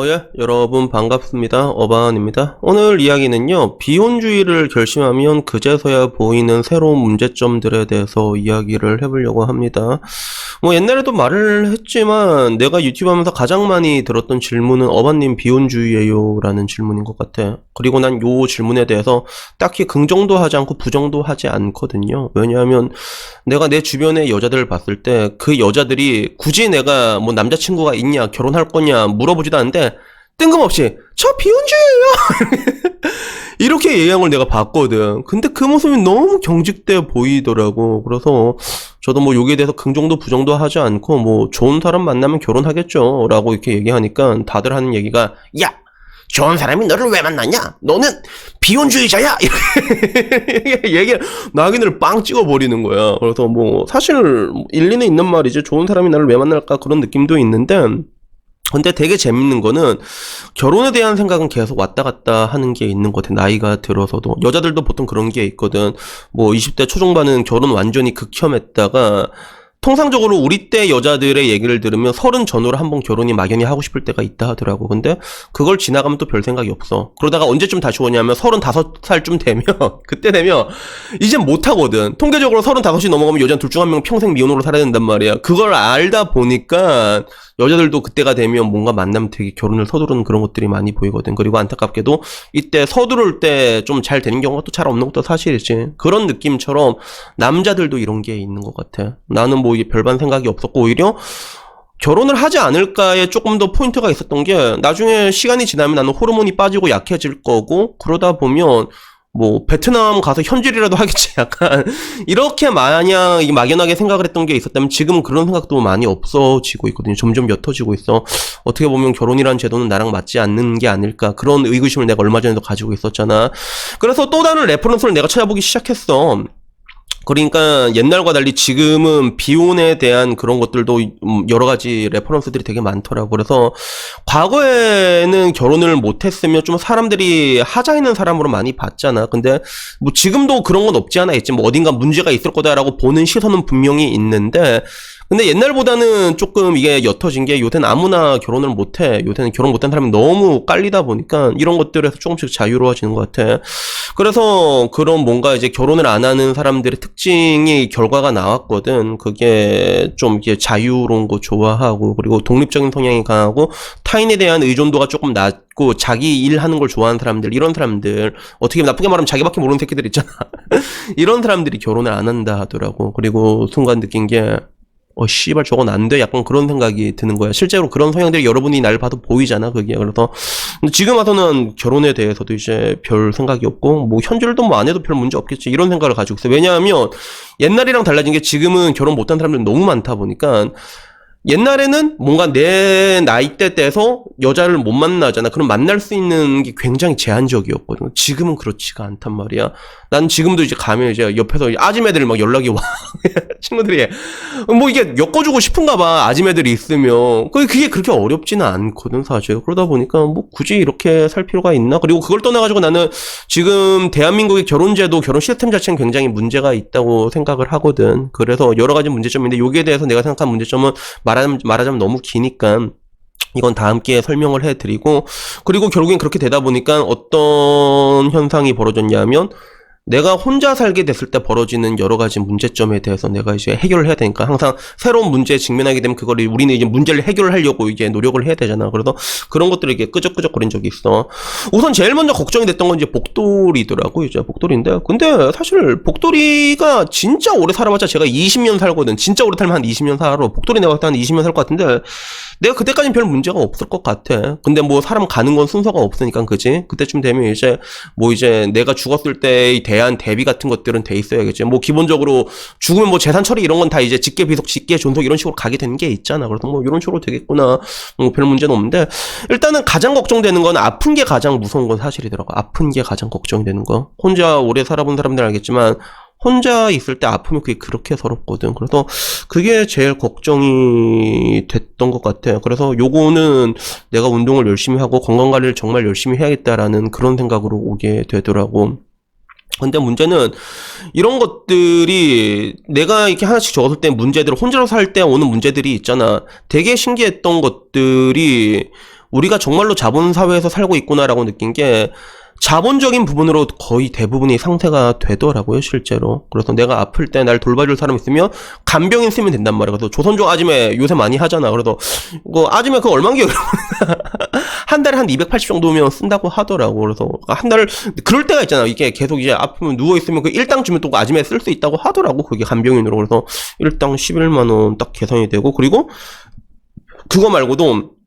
예, 여러분 반갑습니다. 어반입니다. 오늘 이야기는요, 비혼주의를 결심하면 그제서야 보이는 새로운 문제점들에 대해서 이야기를 해보려고 합니다. 뭐 옛날에도 말을 했지만 내가 유튜브 하면서 가장 많이 들었던 질문은 어반님 비혼주의예요? 라는 질문인 것 같아. 그리고 난 요 질문에 대해서 딱히 긍정도 하지 않고 부정도 하지 않거든요. 왜냐하면 내가 내 주변의 여자들을 봤을 때 그 여자들이 굳이 내가 뭐 남자친구가 있냐, 결혼할 거냐 물어보지도 않는데 뜬금없이 저 비혼주의예요 이렇게 얘기한 내가 봤거든. 근데 그 모습이 너무 경직돼 보이더라고. 그래서 저도 뭐 여기에 대해서 긍정도 부정도 하지 않고 뭐 좋은 사람 만나면 결혼하겠죠 라고 이렇게 얘기하니까 다들 하는 얘기가, 야, 좋은 사람이 너를 왜 만났냐? 너는 비혼주의자야! 이렇게 얘기를, 낙인을 빵 찍어버리는 거야. 그래서 뭐, 사실, 일리는 있는 말이지. 좋은 사람이 나를 왜 만날까? 그런 느낌도 있는데, 근데 되게 재밌는 거는, 결혼에 대한 생각은 계속 왔다 갔다 하는 게 있는 것 같아. 나이가 들어서도. 여자들도 보통 그런 게 있거든. 뭐, 20대 초중반은 결혼 완전히 극혐했다가, 통상적으로 우리 때 여자들의 얘기를 들으면 30 전후로 한번 결혼이 막연히 하고 싶을 때가 있다 하더라고. 근데 그걸 지나가면 또 별 생각이 없어. 그러다가 언제쯤 다시 오냐면 35살쯤 되면 그때 되면 이제 못하거든. 통계적으로 35이 넘어가면 여자는 둘 중 한 명 평생 미혼으로 살아야 된단 말이야. 그걸 알다 보니까 여자들도 그때가 되면 뭔가 만나면 되게 결혼을 서두르는 그런 것들이 많이 보이거든. 그리고 안타깝게도 이때 서두를 때 좀 잘 되는 경우가 또 잘 없는 것도 사실이지. 그런 느낌처럼 남자들도 이런 게 있는 것 같아. 나는 뭐 이게 별반 생각이 없었고, 오히려 결혼을 하지 않을까에 조금 더 포인트가 있었던 게, 나중에 시간이 지나면 나는 호르몬이 빠지고 약해질 거고, 그러다 보면 뭐 베트남 가서 현질이라도 하겠지, 약간 이렇게 마냥 막연하게 생각을 했던 게 있었다면 지금은 그런 생각도 많이 없어지고 있거든요. 점점 옅어지고 있어. 어떻게 보면 결혼이란 제도는 나랑 맞지 않는 게 아닐까, 그런 의구심을 내가 얼마 전에도 가지고 있었잖아. 그래서 또 다른 레퍼런스를 내가 찾아보기 시작했어. 그러니까 옛날과 달리 지금은 비혼에 대한 그런 것들도 여러 가지 레퍼런스들이 되게 많더라고. 그래서 과거에는 결혼을 못했으면 좀 사람들이 하자 있는 사람으로 많이 봤잖아. 근데 뭐 지금도 그런 건 없지 않아 있지. 뭐 어딘가 문제가 있을 거다라고 보는 시선은 분명히 있는데, 근데 옛날보다는 조금 이게 옅어진 게, 요새는 아무나 결혼을 못해. 요새는 결혼 못한 사람이 너무 깔리다 보니까 이런 것들에서 조금씩 자유로워지는 것 같아. 그래서 그런 뭔가 이제 결혼을 안 하는 사람들의 특징이 결과가 나왔거든. 그게 좀 이게 자유로운 거 좋아하고, 그리고 독립적인 성향이 강하고, 타인에 대한 의존도가 조금 낮고, 자기 일 하는 걸 좋아하는 사람들, 이런 사람들, 어떻게 나쁘게 말하면 자기밖에 모르는 새끼들 있잖아. 이런 사람들이 결혼을 안 한다 하더라고. 그리고 순간 느낀 게, 씨발 저건 안 돼, 약간 그런 생각이 드는 거야. 실제로 그런 성향들이 여러분이 날 봐도 보이잖아, 그게. 그래서 지금 와서는 결혼에 대해서도 이제 별 생각이 없고, 뭐 현질도 뭐 안 해도 별 문제 없겠지, 이런 생각을 가지고 있어. 왜냐하면 옛날이랑 달라진 게, 지금은 결혼 못한 사람들이 너무 많다 보니까, 옛날에는 뭔가 내 나이대 때에서 여자를 못 만나잖아. 그럼 만날 수 있는 게 굉장히 제한적이었거든. 지금은 그렇지가 않단 말이야. 난 지금도 이제 가면 이제 옆에서 아줌매들 막 연락이 와. 친구들이 뭐 이게 엮어주고 싶은가 봐. 아줌매들이 있으면. 그게 그렇게 어렵지는 않거든, 사실. 그러다 보니까 뭐 굳이 이렇게 살 필요가 있나? 그리고 그걸 떠나가지고 나는 지금 대한민국의 결혼제도, 결혼 시스템 자체는 굉장히 문제가 있다고 생각을 하거든. 그래서 여러 가지 문제점인데, 여기에 대해서 내가 생각한 문제점은 말하자면 너무 기니까 이건 다음 기회에 설명을 해드리고, 그리고 결국엔 그렇게 되다 보니까 어떤 현상이 벌어졌냐면, 내가 혼자 살게 됐을 때 벌어지는 여러 가지 문제점에 대해서 내가 이제 해결을 해야 되니까, 항상 새로운 문제에 직면하게 되면 그거를 우리는 이제 문제를 해결하려고 이제 노력을 해야 되잖아. 그래서 그런 것들이 이렇게 끄적끄적거린 적이 있어. 우선 제일 먼저 걱정이 됐던 건 이제 복돌이더라고. 이제 복돌인데, 근데 사실 복돌이가 진짜 오래 살아봤자, 제가 20년 살거든. 진짜 오래 살면 한 20년 살아. 복돌이 내가 한 20년 살 것 같은데, 내가 그때까지는 별 문제가 없을 것 같아. 근데 뭐 사람 가는 건 순서가 없으니까, 그지? 그때쯤 되면 이제 뭐 이제 내가 죽었을 때의 대한 대비 같은 것들은 돼 있어야겠지. 뭐 기본적으로 죽으면 뭐 재산 처리 이런 건 다 이제 직계 비속, 직계 존속 이런 식으로 가게 되는 게 있잖아. 그래서 뭐 이런 식으로 되겠구나. 뭐 별 문제는 없는데, 일단은 가장 걱정되는 건, 아픈 게 가장 무서운 건 사실이더라고. 아픈 게 가장 걱정이 되는 거. 혼자 오래 살아본 사람들 알겠지만, 혼자 있을 때 아프면 그게 그렇게 서럽거든. 그래서 그게 제일 걱정이 됐던 것 같아요. 그래서 요거는 내가 운동을 열심히 하고 건강관리를 정말 열심히 해야겠다라는 그런 생각으로 오게 되더라고. 근데 문제는 이런 것들이 내가 이렇게 하나씩 적었을 때, 문제들, 혼자서 살 때 오는 문제들이 있잖아. 되게 신기했던 것들이, 우리가 정말로 자본사회에서 살고 있구나라고 느낀 게 자본적인 부분으로 거의 대부분이 상쇄가 되더라고요, 실제로. 그래서 내가 아플 때 날 돌봐줄 사람 있으면 간병인 쓰면 된단 말이야. 그래서 조선족 아지매 요새 많이 하잖아. 그래서 아지매 그거 얼마인겨? 한 달에 한 280 정도면 쓴다고 하더라고. 그래서 한 달, 그럴 때가 있잖아. 이게 계속 이제 아프면 누워있으면 그 일당 주면 또 아지매 쓸 수 있다고 하더라고. 그게 간병인으로. 그래서 일당 11만원 딱 계산이 되고. 그리고 그거 말고도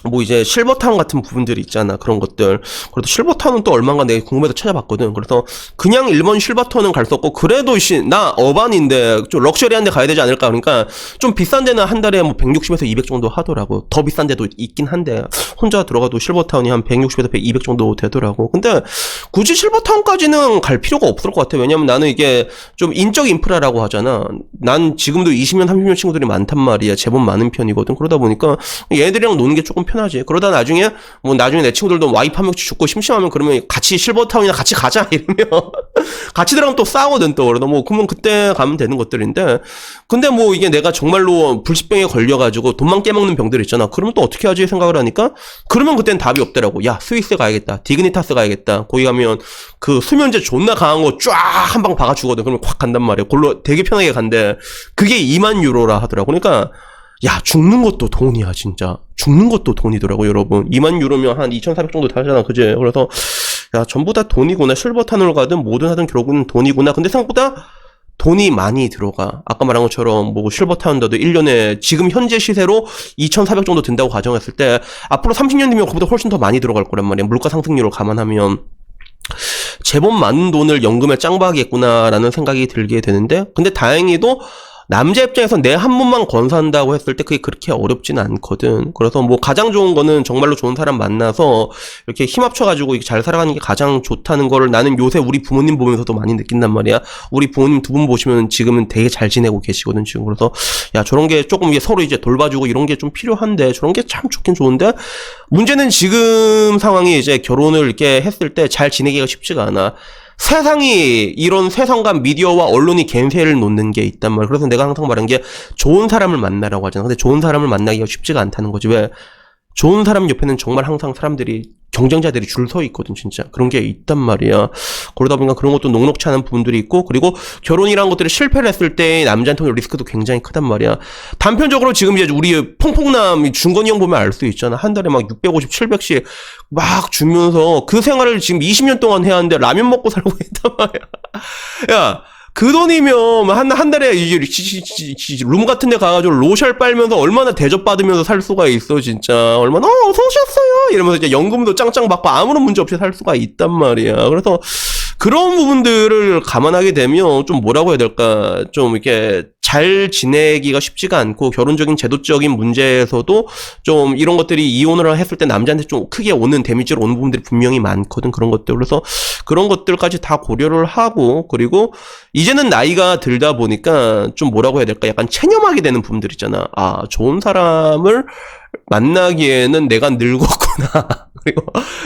뭐 이제 실버타운 같은 부분들이 있잖아. 그런 것들. 그래도 실버타운은 또 얼마인가 내가 궁금해서 찾아봤거든. 그래서 그냥 일본 실버타운은 갈 수 없고, 그래도 나 어반인데 좀 럭셔리한 데 가야 되지 않을까. 그러니까 좀 비싼 데는 한 달에 뭐 160에서 200 정도 하더라고. 더 비싼 데도 있긴 한데 혼자 들어가도 실버타운이 한 160에서 200 정도 되더라고. 근데 굳이 실버타운까지는 갈 필요가 없을 것 같아. 왜냐면 나는 이게 좀 인적 인프라라고 하잖아. 난 지금도 20년 30년 친구들이 많단 말이야. 제법 많은 편이거든. 그러다 보니까 얘들이랑 노는 게 조금 편하지. 그러다 나중에 내 친구들도 와이프 한 명씩 죽고 심심하면 그러면 같이 실버타운이나 같이 가자 이러면 같이 들어가면 또 싸우거든. 또 그러다 그러면 그때 가면 되는 것들인데, 근데 이게 내가 정말로 불치병에 걸려가지고 돈만 깨먹는 병들 있잖아. 그러면 또 어떻게 하지 생각을 하니까, 그러면 그땐 답이 없더라고. 야, 스위스 가야겠다, 디그니타스 가야겠다. 거기 가면 그 수면제 존나 강한 거 쫙 한 방 박아주거든. 그러면 확 간단 말이야. 골로 되게 편하게 간대. 그게 2만 유로라 하더라고. 그러니까 야, 죽는 것도 돈이야, 진짜. 죽는 것도 돈이더라고, 여러분. 2만 유로면 한 2,400 정도 되잖아, 그제? 그래서, 야, 전부 다 돈이구나. 실버타운을 가든 뭐든 하든 결국은 돈이구나. 근데 생각보다 돈이 많이 들어가. 아까 말한 것처럼 실버타운도 1년에 지금 현재 시세로 2,400 정도 든다고 가정했을 때, 앞으로 30년 뒤면 그보다 훨씬 더 많이 들어갈 거란 말이야. 물가 상승률을 감안하면. 제법 많은 돈을 연금에 짱박이겠구나라는 생각이 들게 되는데, 근데 다행히도 남자 입장에서 내 한 분만 건사한다고 했을 때 그게 그렇게 어렵진 않거든. 그래서 가장 좋은 거는 정말로 좋은 사람 만나서 이렇게 힘 합쳐가지고 잘 살아가는 게 가장 좋다는 거를 나는 요새 우리 부모님 보면서도 많이 느낀단 말이야. 우리 부모님 두 분 보시면 지금은 되게 잘 지내고 계시거든, 지금. 그래서 야, 저런 게 조금 서로 이제 돌봐주고 이런 게 좀 필요한데, 저런 게 참 좋긴 좋은데, 문제는 지금 상황이 이제 결혼을 이렇게 했을 때 잘 지내기가 쉽지가 않아. 세상이 이런 세상과 미디어와 언론이 갱세를 놓는 게 있단 말이야. 그래서 내가 항상 말한 게 좋은 사람을 만나라고 하잖아. 근데 좋은 사람을 만나기가 쉽지가 않다는 거지. 왜? 좋은 사람 옆에는 정말 항상 사람들이, 경쟁자들이 줄 서 있거든, 진짜. 그런 게 있단 말이야. 그러다 보니까 그런 것도 녹록치 않은 부분들이 있고, 그리고 결혼이라는 것들이 실패를 했을 때 남자한테 리스크도 굉장히 크단 말이야. 단편적으로 지금 이제 우리 퐁퐁남 중건이 형 보면 알 수 있잖아. 한 달에 막 650, 700씩 막 주면서 그 생활을 지금 20년 동안 해야 하는데 라면 먹고 살고 있단 말이야. 야, 그 돈이면 한 달에 이제 룸 같은 데 가가지고 로셜 빨면서 얼마나 대접받으면서 살 수가 있어, 진짜. 얼마나 어서 오셨어요 이러면서 이제 연금도 짱짱 받고 아무런 문제 없이 살 수가 있단 말이야. 그래서 그런 부분들을 감안하게 되면 좀 뭐라고 해야 될까, 좀 이렇게 잘 지내기가 쉽지가 않고, 결혼적인 제도적인 문제에서도 좀 이런 것들이 이혼을 했을 때 남자한테 좀 크게 오는 데미지로 오는 부분들이 분명히 많거든, 그런 것들. 그래서 그런 것들까지 다 고려를 하고, 그리고 이제는 나이가 들다 보니까 좀 뭐라고 해야 될까, 약간 체념하게 되는 부분들 있잖아. 아, 좋은 사람을 만나기에는 내가 늙었구나. 그리고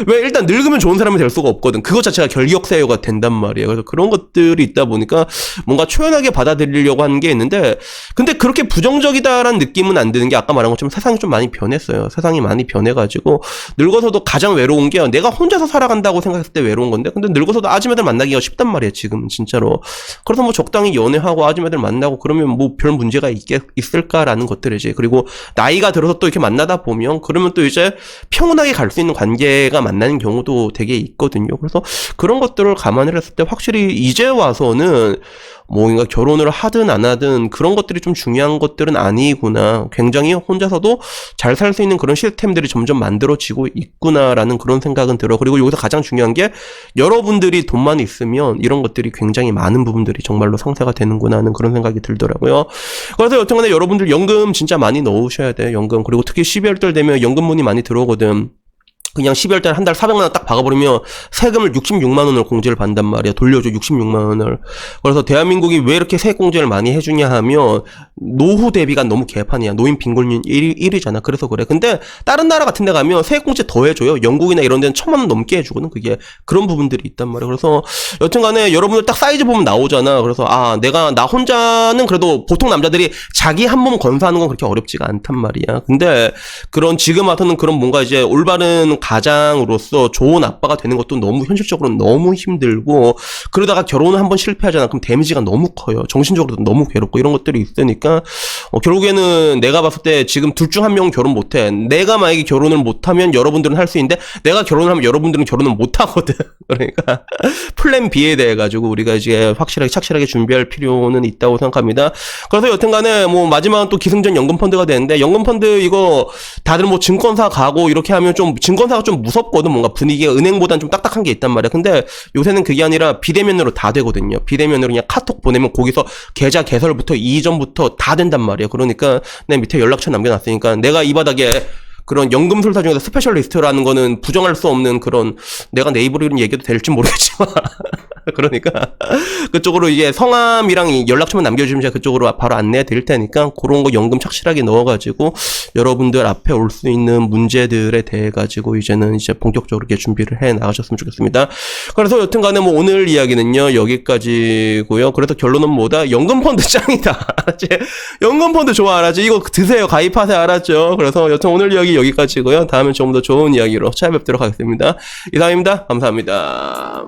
왜 일단 늙으면 좋은 사람이 될 수가 없거든. 그것 자체가 결격사유가 된단 말이에요. 그래서 그런 것들이 있다 보니까 뭔가 초연하게 받아들이려고 하는 게 있는데, 근데 그렇게 부정적이다라는 느낌은 안 드는 게, 아까 말한 것처럼 세상이 좀 많이 변했어요. 세상이 많이 변해가지고 늙어서도 가장 외로운 게 내가 혼자서 살아간다고 생각했을 때 외로운 건데, 근데 늙어서도 아줌마들 만나기가 쉽단 말이에요, 지금 진짜로. 그래서 적당히 연애하고 아줌마들 만나고 그러면 별 문제가 있을까라는 것들이지. 그리고 나이가 들어서 또 이렇게 만나다 보면 그러면 또 이제 평온하게 갈 수 있는 관계가 만나는 경우도 되게 있거든요. 그래서 그런 것들을 감안을 했을 때 확실히 이제 와서는 뭔가 결혼을 하든 안 하든 그런 것들이 좀 중요한 것들은 아니구나. 굉장히 혼자서도 잘 살 수 있는 그런 시스템들이 점점 만들어지고 있구나라는 그런 생각은 들어. 그리고 여기서 가장 중요한 게, 여러분들이 돈만 있으면 이런 것들이 굉장히 많은 부분들이 정말로 상쇄가 되는구나 하는 그런 생각이 들더라고요. 그래서 여튼간에 여러분들 연금 진짜 많이 넣으셔야 돼, 연금. 그리고 특히 12월달 되면 연금문이 많이 들어오거든. 그냥 12월달에 한 달 400만 원 딱 박아버리면 세금을 66만 원을 공제를 받는단 말이야. 돌려줘, 66만 원을. 그래서 대한민국이 왜 이렇게 세액 공제를 많이 해주냐 하면, 노후 대비가 너무 개판이야. 노인 빈곤율 1위잖아. 그래서 그래. 근데 다른 나라 같은 데 가면 세액공제 더 해줘요. 영국이나 이런 데는 1,000만 원 넘게 해주거든. 그게 그런 부분들이 있단 말이야. 그래서 여튼간에 여러분들 딱 사이즈 보면 나오잖아. 그래서 나 혼자는 그래도 보통 남자들이 자기 한 몸 건사하는 건 그렇게 어렵지가 않단 말이야. 근데 그런 지금 와서는 그런 뭔가 이제 올바른 가장으로서 좋은 아빠가 되는 것도 너무 현실적으로 너무 힘들고, 그러다가 결혼을 한번 실패하잖아. 그럼 데미지가 너무 커요. 정신적으로도 너무 괴롭고 이런 것들이 있으니까 결국에는 내가 봤을 때 지금 둘 중 한 명은 결혼 못해. 내가 만약에 결혼을 못하면 여러분들은 할 수 있는데, 내가 결혼을 하면 여러분들은 결혼을 못하거든. 그러니까 플랜 B에 대해 가지고 우리가 이제 확실하게 착실하게 준비할 필요는 있다고 생각합니다. 그래서 여튼간에 뭐 마지막은 또 기승전 연금펀드가 되는데, 연금펀드 이거 다들 뭐 증권사 가고 이렇게 하면 좀 증권사가 좀 무섭거든. 뭔가 분위기가 은행보다는 좀 딱딱한 게 있단 말이야. 근데 요새는 그게 아니라 비대면으로 다 되거든요. 비대면으로 그냥 카톡 보내면 거기서 계좌 개설부터 이전부터 다 된단 말이야. 그러니까 내 밑에 연락처 남겨놨으니까, 내가 이 바닥에 그런 연금술사 중에서 스페셜리스트라는 거는 부정할 수 없는 그런, 내가 내 입으로 이런 얘기도 될지 모르겠지만 그러니까 그쪽으로 이제 성함이랑 연락처만 남겨주시면 제가 그쪽으로 바로 안내 드릴 테니까, 그런 거 연금 착실하게 넣어가지고 여러분들 앞에 올 수 있는 문제들에 대해 가지고 이제는 이제 본격적으로 이렇게 준비를 해 나가셨으면 좋겠습니다. 그래서 여튼간에 뭐 오늘 이야기는요 여기까지고요. 그래서 결론은 뭐다? 연금펀드 짱이다. 알았지? 연금펀드 좋아, 알았지? 이거 드세요, 가입하세요, 알았죠? 그래서 여튼 오늘 이야기 여기까지고요. 다음에 좀 더 좋은 이야기로 찾아뵙도록 하겠습니다. 이상입니다. 감사합니다.